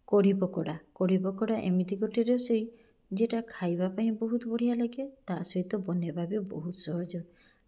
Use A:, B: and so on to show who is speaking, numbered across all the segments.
A: कढ़ी पकोड़ा एमती गोटे रोषे जेटा खाइबापी बहुत बढ़िया लगे ता सहित बनैबा भी बहुत सहज।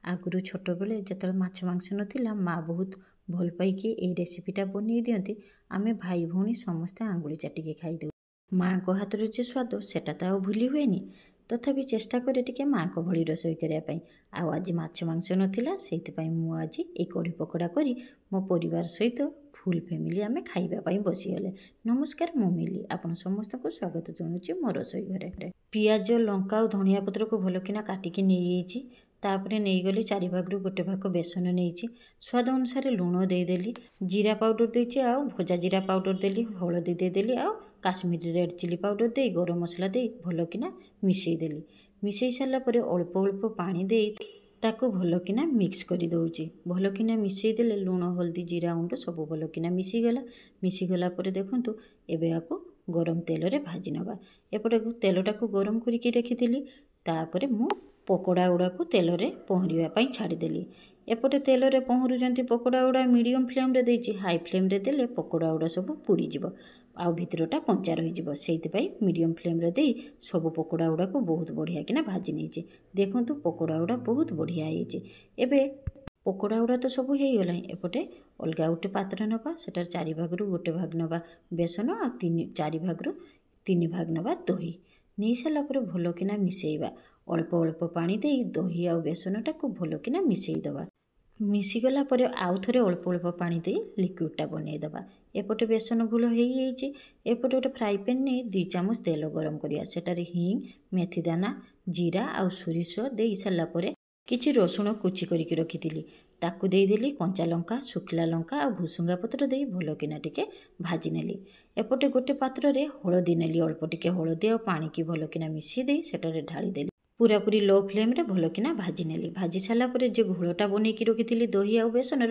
A: आगुरी छोट बेले जिते माछ मांस नाला माँ बहुत भल पाइकी ये रेसिपीटा बनई दियंती आमे भाई भौणी समस्ते आंगुली चाटिकी खाईदेउ। माँ को हाथर जो स्वाद सेटा तो भूली हुएनी तथापि चेष्टा करे टिके माँ को भली रोषई करने आज माछ मांस नाला से आज ये कढ़ी पकोड़ा करी मो परिवार सहित फुल फैमिली आमे खाइबापी बसीगले। नमस्कार मु मिली आपण समस्त को स्वागत जनाऊँ मो रोषई घरे। पियाज लंका और धनिया पत्र को भल किना काटिकी नहीं तापरे नहीं गली 4 भागरू गोटे भाग बेसन नहीं स्वाद अनुसार लुण देदेली जीरा पाउडर देची आउ भजा जीरा पाउडर देली हलदी देदेली आउ काश्मीरी रेड चिली पाउडर दे गरम मसला दे भल किना मिसईदेली। मिसई सारा पर अल्प अल्प पानी दे ताको भल किना मिक्स कर दौची भल किना मिसई देले लुण हल्दी जीरा गुंड सब भल किना मिसीगला पर देखंतु एबे आको गरम तेल रे भाजी नबा। एपटे तेलटा को गरम करके रखी तापर मु पकोड़ा गुड़ा को तेल रे पहरिया छाड़देली। एपटे तेल रे पहरुचंती पकोड़ा गुड़ा मीडियम फ्लेम रे देची हाई फ्लेम रे देले पकोड़ा गुड़ा सब पुड़ी जिवो आउ भितरटा कंचा रही जिवो सेइतिपई मीडियम फ्लेम रे देई सब पकोड़ा गुड़ा को बहुत बढ़िया किना भाजी नेची। देखंतु पकोड़ा गुड़ा बहुत बढ़िया हेची। एबे पकोड़ा गुड़ा तो सब हो गला एपटे अलगा गोटे पात्र नबा सेटार 4 भागरू गोटे भाग नबा बेसन आ 4 भागरू 3 भाग नबा दही नहीं सारा पर भल किना मिसेइबा अल्प अल्प पानी दे दही आ बेसनटा को भल किना मिसेई दबा। मिसीगला पर आउ थे अल्प अल्प पानी दे लिक्विडटा बनईदबा। एपटे बेसन घोल हो एपटे गोटे फ्राए पैन नहीं 2 चामच तेल गरम करिया सेटार हिंग मेथी दाना जीरा आउ सोरिष दे सारा पर किछि रसुण कुची करके रखी ताकू देदेली कंचा लंका शुखला लंका आ भुसुंगा पत्र दे भल किना टिके भाजी नेली। एपटे गोटे पात्र रे हलदी नेली अल्प टिके हलदी आ पानी की भल किना मिसी दे सेटारे ढाली देली पूरा पूरी लो फ्लेम रे भल किना भाजी नेली। भाजी सारा पर जो घोलटा बनईकी रखी दही आ बेसन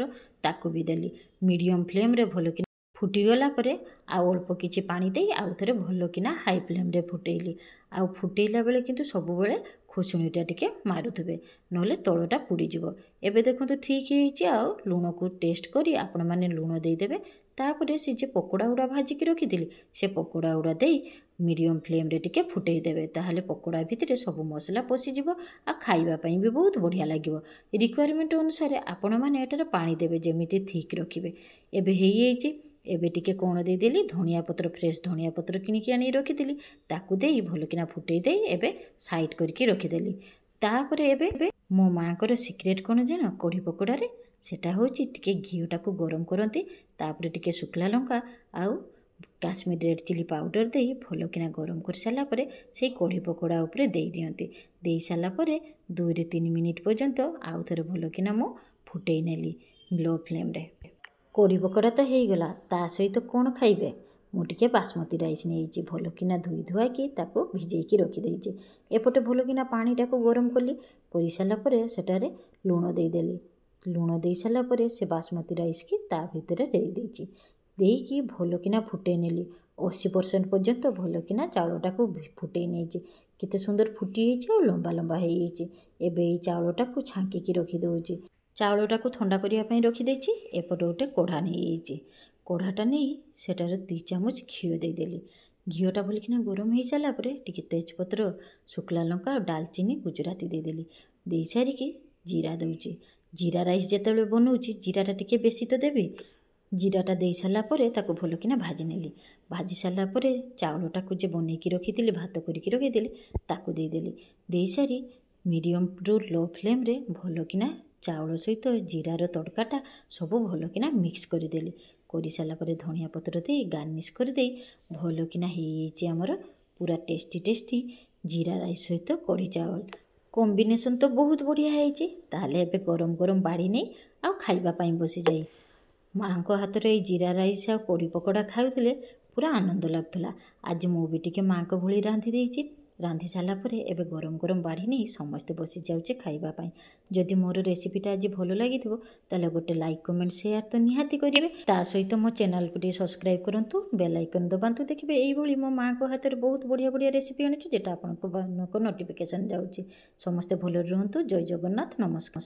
A: ताकू भी देली मीडियम फ्लेम रे भल किना फुटीगला पर आउ अल्प किछि पानी दे आउ थे भल किना हाई फ्लेम रे फुटेली आउ फुटेला बेले किंतु सब बेले खोसुणीटा टिके मारुथबे नले तलटा पुड़ीजिवो। एबे देखंतु ठीक हेची आउ लुण को टेस्ट करी आपण माने लुण दे देबे तापरे से जे पकोड़ा गुड़ा भाजिकी रखिथिली से पकोड़ा गुड़ा देई मीडियम फ्लेम रे टिके फुटेई देबे ताहले पकोड़ा भितरे सब मसला पशिजिवो आ खाइबा पई भी बहुत बढ़िया लागिवो। रिक्वायरमेंट अनुसार आपण माने एटार पानी देबे जेमिति ठीक रखिबे। एबे हेई एबे टिके कोण देदेली धनिया पत्र फ्रेश धनिया पत्र किनिकी आनी रखिथिली ताकू देई भल किना फुटेई देई एबे साइड करके रखिदेली। तापर एबे मो माँ को सिक्रेट कौन जान कढ़ी पकोड़ा रे सेटा होची टिके घीटा को गरम करती तापर टिके शुखला लंका आउ काश्मीर रेड चिली पाउडर दे भल किना गरम कर सारा पर से कढ़ी पकोड़ा उपरे दे दियंती दे सारा पर 2 रे 3 मिनिट पर्यंत आउ थरे भल किना मो फुटेई नेली लो फ्लेम रे। कढ़ी पकोड़ा तो हो गला ता सहित कौन खाइबे मुझे बासमती राइस नहीं भल किना धोई धुआकी ताको भिजेकी रखिदेची। एपटे भल किना पानीटा को गरम कली कर सारा पर सेटारे लुण देदेली लुण दे सारा पर से बासमती राइस की ता भितर देदेची देकी भल किना फुटे नेली 80% पर्यंत भल किना चाउलटा को फुटे नहीं केते सुंदर फुटी और लंबा लंबा एबे चाउलटा को छांकी रखी दउची चाउलटा को ठंडा करने रखिदेची। एपटे गोटे कढ़ा नहीं कढ़ाटा नहीं सेटार 2 चामच घी देदेली घीटा भल किना गरम हो सारा पर टिके तेजपत्र शुखला लंका और डालचीनी गुजराती देदेली दे सारिकी जीरा दउची जीरा राइस जेतेबेले बनाउची जीराटा टिके बेसी तो देबी जीराटा दे सारा पर ताको भल किना भाजी नेली भाजी सारा पर चाउलटा को जे बनईकी रखी भात करके रखी ताको देदेली दे सारी मीडियम रु लो फ्लेम रे भल किना चाउल सहित जीरार तड़काटा सब भल किना मिक्स करदेली कर सारा पर धनिया पत्र दे गार्निश करदे भल किना हेची आमर पूरा टेस्टी जीरा राइस सहित कढ़ी चावल कॉम्बिनेशन तो बहुत बढ़िया हेची। ताहले एबे गरम गरम बाड़ी नहीं आ खाइबा पई बसी जाई माँ को हाथ रे जीरा राइस आ कढ़ी पकोड़ा खाउथिले पूरा आनंद लागुला। आज मु भी टिके माँ को भली रांधि देइची रांधि सारा पर एबे गरम गरम बाढ़ी नहीं समस्ते बसी जाऊे खाइबापी। जदि मोर रेसिपीटा आज भल लगी ताले गोटे लाइक कमेंट शेयर तो निहाती करेंगे ता सहित मो चैनल को सब्सक्राइब करूँ बेल आइकन दबातु देखिए यही मो माँ को हाथ में बहुत बढ़िया बढ़िया रेसिपी आनी जेटा आपको नोटिफिकेशन जाऊँगी। समस्ते भल रुहतु। जय जगन्नाथ नमस्कार।